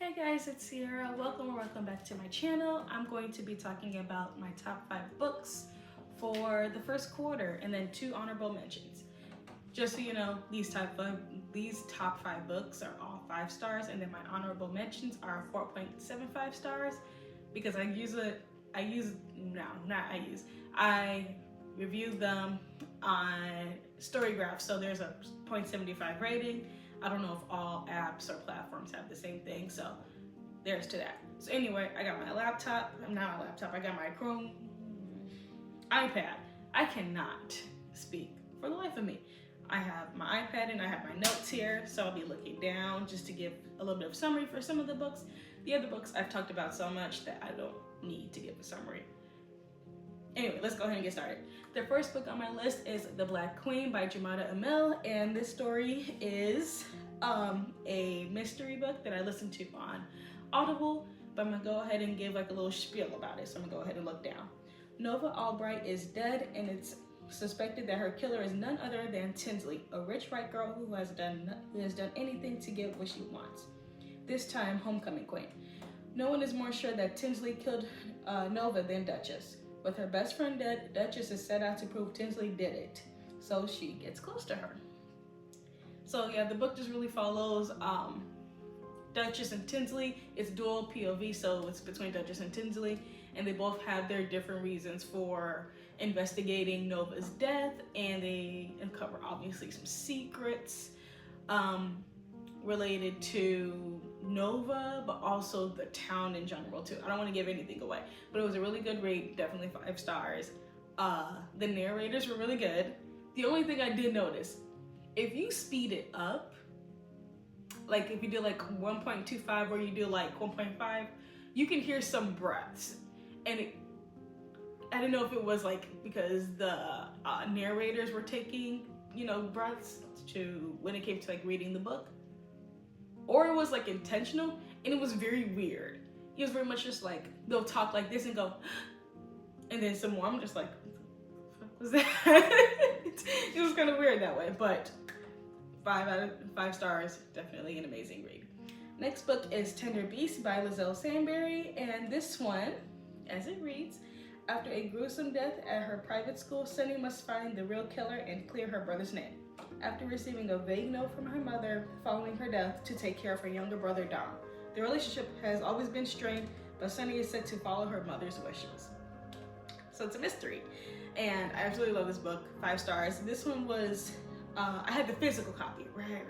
Hey guys, it's Sierra. Welcome back to my channel. I'm going to be talking about my top 5 books for the first quarter and then 2 honorable mentions. Just so you know, these top 5 books are all 5 stars, and then my honorable mentions are 4.75 stars because I reviewed them on Storygraph, so there's a 0.75 rating. I don't know if all apps or platforms have the same thing, so there's to that. So anyway, I got my laptop. I got my Chrome iPad. I cannot speak for the life of me. I have my iPad and I have my notes here, so I'll be looking down just to give a little bit of summary for some of the books. The other books I've talked about so much that I don't need to give a summary. Anyway, let's go ahead and get started. The first book on my list is The Black Queen by Jumada Amil, and this story is a mystery book that I listened to on Audible, but I'm gonna go ahead and give like a little spiel about it, so I'm gonna go ahead and look down. Nova Albright is dead, and it's suspected that her killer is none other than Tinsley, a rich white girl who has done anything to get what she wants. This time, homecoming queen. No one is more sure that Tinsley killed Nova than Duchess. With her best friend dead, Duchess is set out to prove Tinsley did it, so she gets close to her. So yeah, the book just really follows Duchess and Tinsley. It's dual POV, so it's between Duchess and Tinsley, and they both have their different reasons for investigating Nova's death, and they uncover obviously some secrets related to Nova, but also the town in general too. I don't want to give anything away, but it was a really good read, definitely 5 stars. The narrators were really good. The only thing I did notice, if you speed it up, like if you do like 1.25 or you do like 1.5, you can hear some breaths, and I don't know if it was like because the narrators were taking, breaths to when it came to like reading the book, or it was like intentional, and it was very weird. It was very much just like they'll talk like this and go, and then some more. I'm just like, what was that? It was kind of weird that way, but 5 out of 5 stars, definitely an amazing read. Next book is Tender Beast by Lizelle Sandberry, and this one, as it reads, after a gruesome death at her private school, Sunny must find the real killer and clear her brother's name. After receiving a vague note from her mother following her death to take care of her younger brother Dom. The relationship has always been strained, but Sunny is set to follow her mother's wishes. So it's a mystery, and I absolutely love this book. 5 stars. This one was, I had the physical copy, right.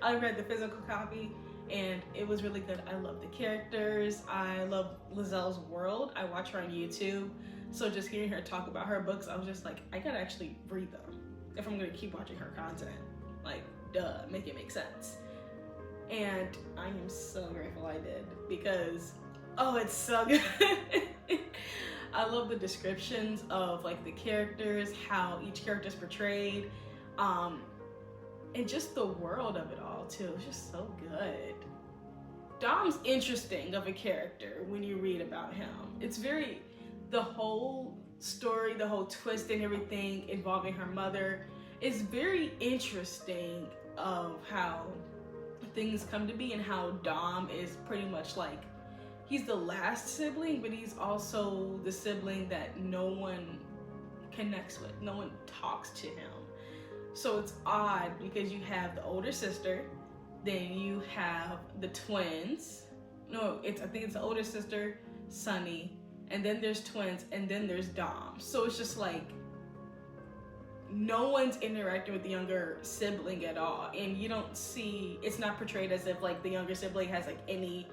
I read the physical copy, and it was really good. I love the characters. I love Lizelle's world. I watch her on YouTube, so just hearing her talk about her books, I was just like, I gotta actually read them if I'm gonna keep watching her content. Like, duh, make it make sense. And I am so grateful I did, because, oh, it's so good. I love the descriptions of like the characters, how each character is portrayed, and just the world of it all too. It's just so good. Dom's interesting of a character when you read about him. It's the whole story, the whole twist and everything involving her mother is very interesting of how things come to be, and how Dom is pretty much like, he's the last sibling, but he's also the sibling that no one connects with, no one talks to him. So it's odd because you have the older sister, then you have the twins. No, I think it's the older sister, Sunny, and then there's twins, and then there's Dom. So it's just like no one's interacting with the younger sibling at all, and you don't see, it's not portrayed as if like the younger sibling has like any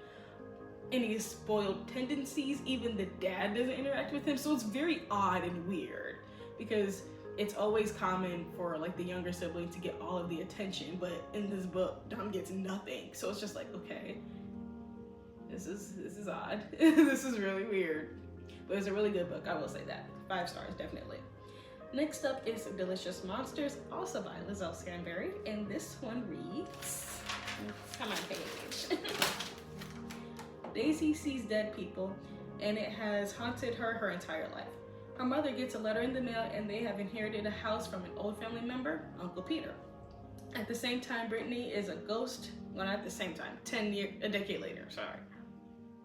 spoiled tendencies. Even the dad doesn't interact with him, so it's very odd and weird, because it's always common for like the younger sibling to get all of the attention, but in this book Dom gets nothing. So it's just like, okay, this is odd. This is really weird, but it's a really good book, I will say that. 5 stars, definitely. Next up is Delicious Monsters, also by Lizelle Sandberry, and this one reads, come on page. Daisy sees dead people, and it has haunted her entire life. Her mother gets a letter in the mail, and they have inherited a house from an old family member, Uncle Peter. At the same time, Brittany is a ghost. Well, not at the same time. A decade later. Sorry,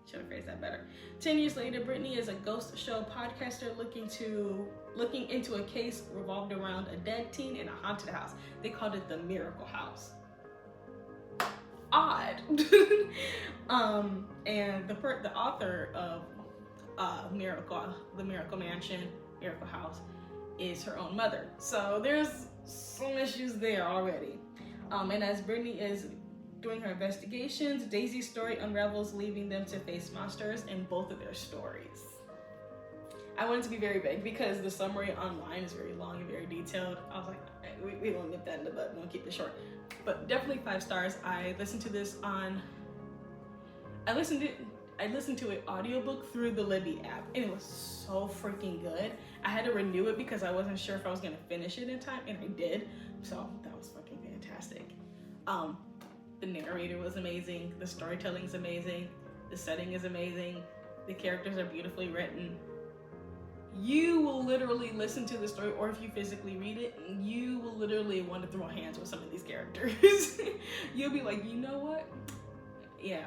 should have phrased that better. 10 years later, Brittany is a ghost show podcaster looking into a case revolved around a dead teen in a haunted house. They called it the Miracle House. Odd. And the author of the Miracle Mansion, Miracle House, is her own mother. So there's some issues there already. And as Brittany is doing her investigations, Daisy's story unravels, leaving them to face monsters in both of their stories. I want it to be very vague because the summary online is very long and very detailed. I was like, we don't nip that in the bud, we'll keep it short. But definitely 5 stars. I listened to it audiobook through the Libby app, and it was so freaking good. I had to renew it because I wasn't sure if I was gonna finish it in time, and I did. So that was fucking fantastic. The narrator was amazing. The storytelling is amazing. The setting is amazing. The characters are beautifully written. You will literally listen to the story, or if you physically read it, you will literally want to throw hands with some of these characters. You'll be like, you know what? Yeah.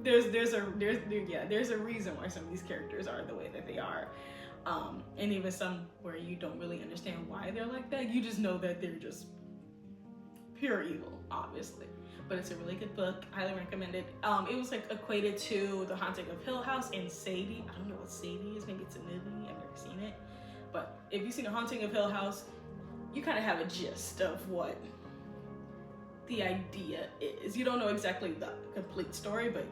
There's a reason why some of these characters are the way that they are. And even some where you don't really understand why they're like that. You just know that they're just pure evil, obviously. But it's a really good book. Highly recommend it. It was like equated to The Haunting of Hill House and Sadie. I don't know what Sadie is. Maybe it's a movie. I've never seen it. But if you've seen The Haunting of Hill House, you kind of have a gist of what the idea is. You don't know exactly the complete story, but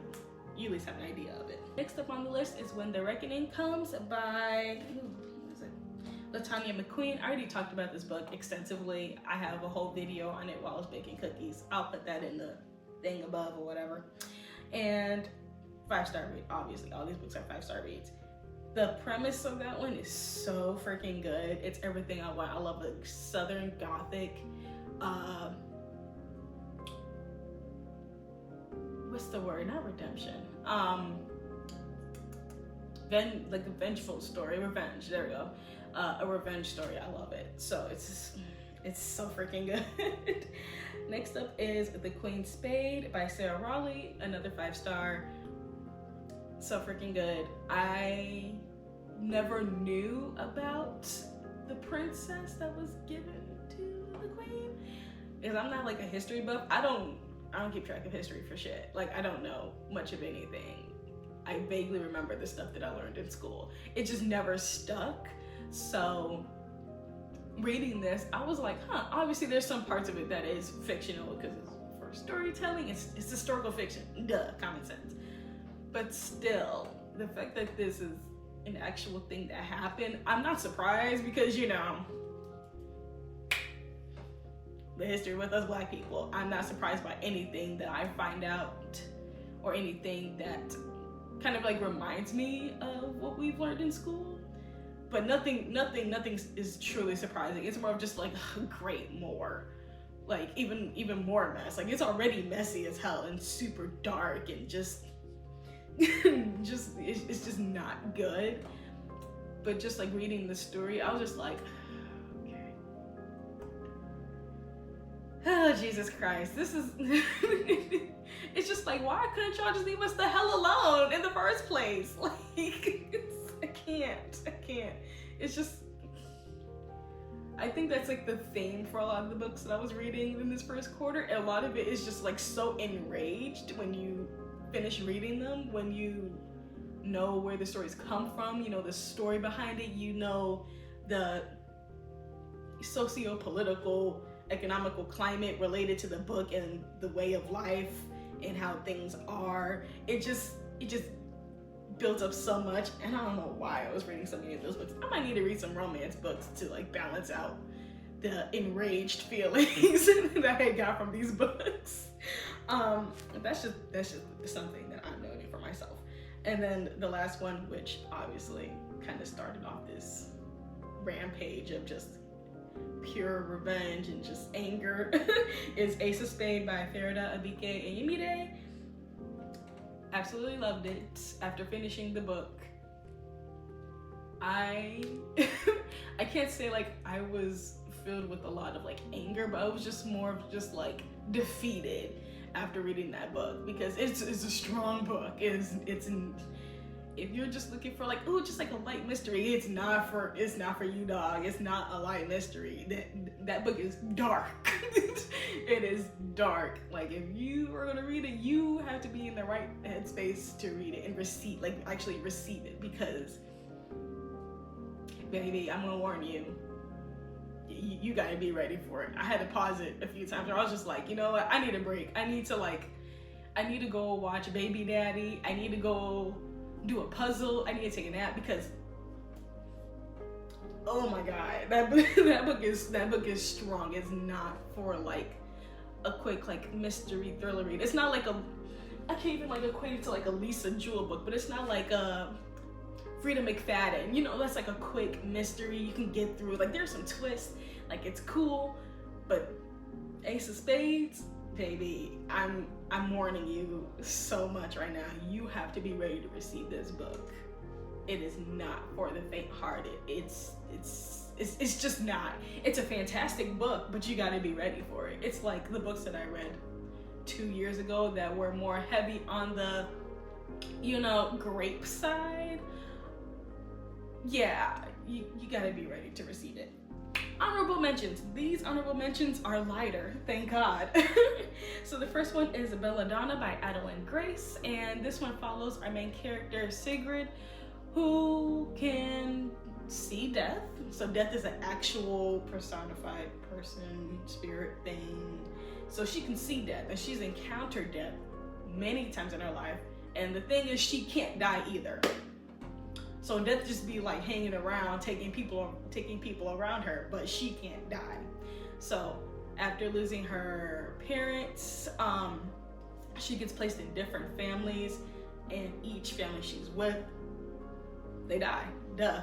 you at least have an idea of it. Next up on the list is When the Reckoning Comes by Latanya McQueen. I already talked about this book extensively. I have a whole video on it while I was baking cookies. I'll put that in the thing above or whatever. And 5-star read, obviously. All these books are 5-star reads. The premise of that one is so freaking good. It's everything I want. I love the Southern Gothic, what's the word? Not redemption. Like a vengeful story, revenge. There we go. A revenge story. I love it. So it's so freaking good. Next up is The Queen's Spade by Sarah Raleigh, another 5-star. So freaking good. I never knew about the princess that was given to the queen, because I'm not like a history buff. I don't keep track of history for shit. Like, I don't know much of anything. I vaguely remember the stuff that I learned in school. It just never stuck. So reading this, I was like, obviously there's some parts of it that is fictional because it's for storytelling. It's historical fiction. Duh, common sense. But still, the fact that this is an actual thing that happened, I'm not surprised because, you know, the history with us Black people, I'm not surprised by anything that I find out or anything that kind of like reminds me of what we've learned in school. But nothing is truly surprising. It's more of just like, great, more. Like even more mess. Like, it's already messy as hell and super dark and just it's just not good. But just like reading the story, I was just like, okay. Oh, Jesus Christ. This is it's just like, why couldn't y'all just leave us the hell alone in the first place? Like, I can't. It's just, I think that's like the theme for a lot of the books that I was reading in this first quarter. And a lot of it is just like so enraged when you finish reading them, when you know where the stories come from, you know the story behind it, you know the socio-political, economical climate related to the book and the way of life and how things are. It just builds up so much, and I don't know why I was reading so many of those books. I might need to read some romance books to like balance out the enraged feelings that I got from these books. That's just something that I'm noting for myself. And then the last one, which obviously kind of started off this rampage of just pure revenge and just anger, is Ace of Spades by Farida Abike Enyimide. Absolutely loved it. After finishing the book, I can't say like I was filled with a lot of like anger, but I was just more of just like defeated after reading that book, because it's a strong book. It's if you're just looking for like, oh, just like a light mystery, it's not for you, dog. It's not a light mystery. That book is dark. It is dark. Like, if you are gonna read it, you have to be in the right headspace to read it and actually receive it, because baby, I'm gonna warn you, you gotta be ready for it. I had to pause it a few times where I was just like, you know what, I need a break. I need to go watch Baby Daddy. I need to go do a puzzle. I need to take a nap, because oh my god, that book is strong. It's not for like a quick like mystery thriller read. It's not like I can't even like equate it to like a Lisa Jewell book, but it's not like a Frida McFadden, you know, that's like a quick mystery you can get through. Like, there's some twists, like it's cool, but Ace of Spades, baby, I'm warning you so much right now. You have to be ready to receive this book. It is not for the faint-hearted. It's just not. It's a fantastic book, but you got to be ready for it. It's like the books that I read 2 years ago that were more heavy on the, you know, grape side. Yeah, you got to be ready to receive it. Honorable mentions. These honorable mentions are lighter, thank God. So the first one is Belladonna by Adeline Grace, and this one follows our main character Sigrid, who can see death. So death is an actual personified person, spirit thing. So she can see death, and she's encountered death many times in her life. And the thing is, she can't die either. So death just be like hanging around, taking people around her, but she can't die. So after losing her parents, she gets placed in different families, and each family she's with, they die. Duh.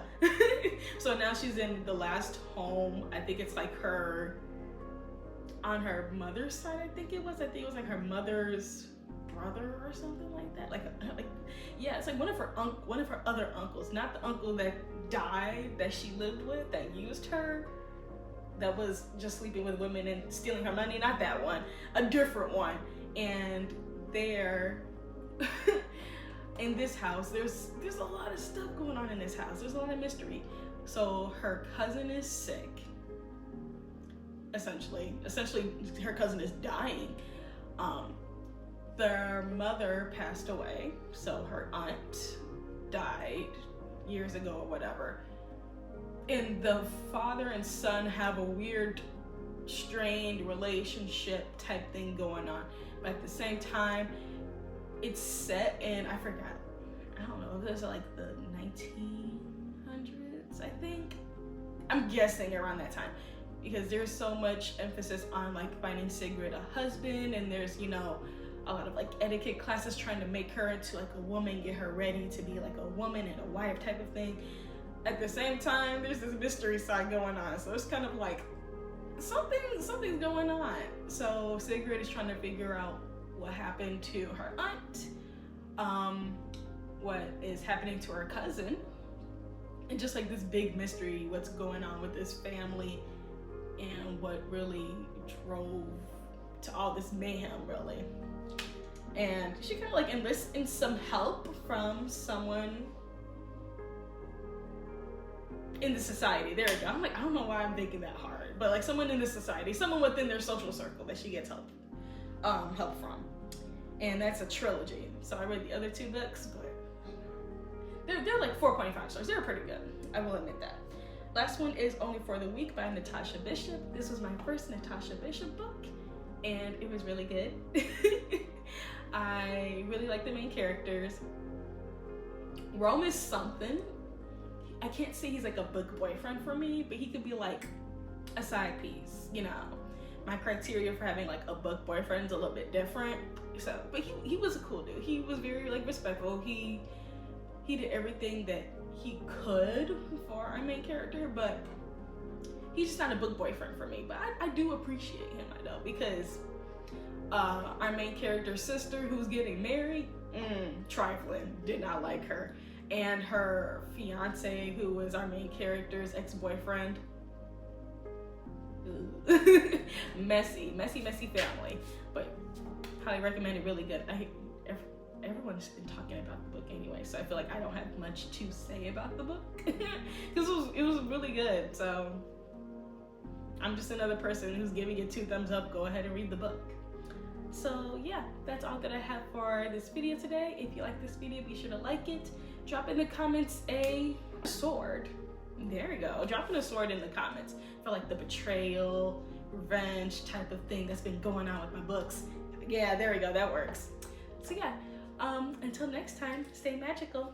So now she's in the last home. I think it's like on her mother's side. I think it was like her mother's brother or something like that. Yeah, it's like one of her other uncles, not the uncle that died that she lived with, that used her, that was just sleeping with women and stealing her money. Not that one, a different one. And there in this house, there's a lot of stuff going on in this house. There's a lot of mystery. So her cousin is sick. Essentially her cousin is dying. Their mother passed away, so her aunt died years ago or whatever. And the father and son have a weird, strained relationship type thing going on. But at the same time, it's set in, I don't know, it was like the 1900s, I think. I'm guessing around that time, because there's so much emphasis on like finding Sigrid a husband, and there's, you know, a lot of like etiquette classes trying to make her into like a woman, get her ready to be like a woman and a wife type of thing. At the same time, there's this mystery side going on, so it's kind of like something's going on. So Sigrid is trying to figure out what happened to her aunt, what is happening to her cousin, and just like this big mystery, what's going on with this family, and what really drove to all this mayhem, really. And she kind of like enlists in some help from someone in the society. There we go. I'm like, I don't know why I'm thinking that hard, but like someone in the society, someone within their social circle that she gets help from. And that's a trilogy. So I read the other two books, but they're like 4.5 stars. They're pretty good, I will admit that. Last one is Only for the Week by Natasha Bishop. This was my first Natasha Bishop book, and it was really good. I really like the main characters. Rome is something. I can't say he's like a book boyfriend for me, but he could be like a side piece, you know. My criteria for having like a book boyfriend is a little bit different. So, but he was a cool dude. He was very like respectful. He did everything that he could for our main character, but he's just not a book boyfriend for me. But I do appreciate him, I know, because our main character's sister, who's getting married, trifling, did not like her. And her fiance, who was our main character's ex-boyfriend, messy family, but highly recommend it. Really good. Everyone's been talking about the book anyway, so I feel like I don't have much to say about the book because it was really good. So I'm just another person who's giving it 2 thumbs up. Go ahead and read the book. So yeah, that's all that I have for this video today. If you like this video, be sure to like it. Drop in the comments a sword. There we go. Drop in a sword in the comments for like the betrayal, revenge type of thing that's been going on with my books. Yeah, there we go. That works. So yeah, until next time, stay magical.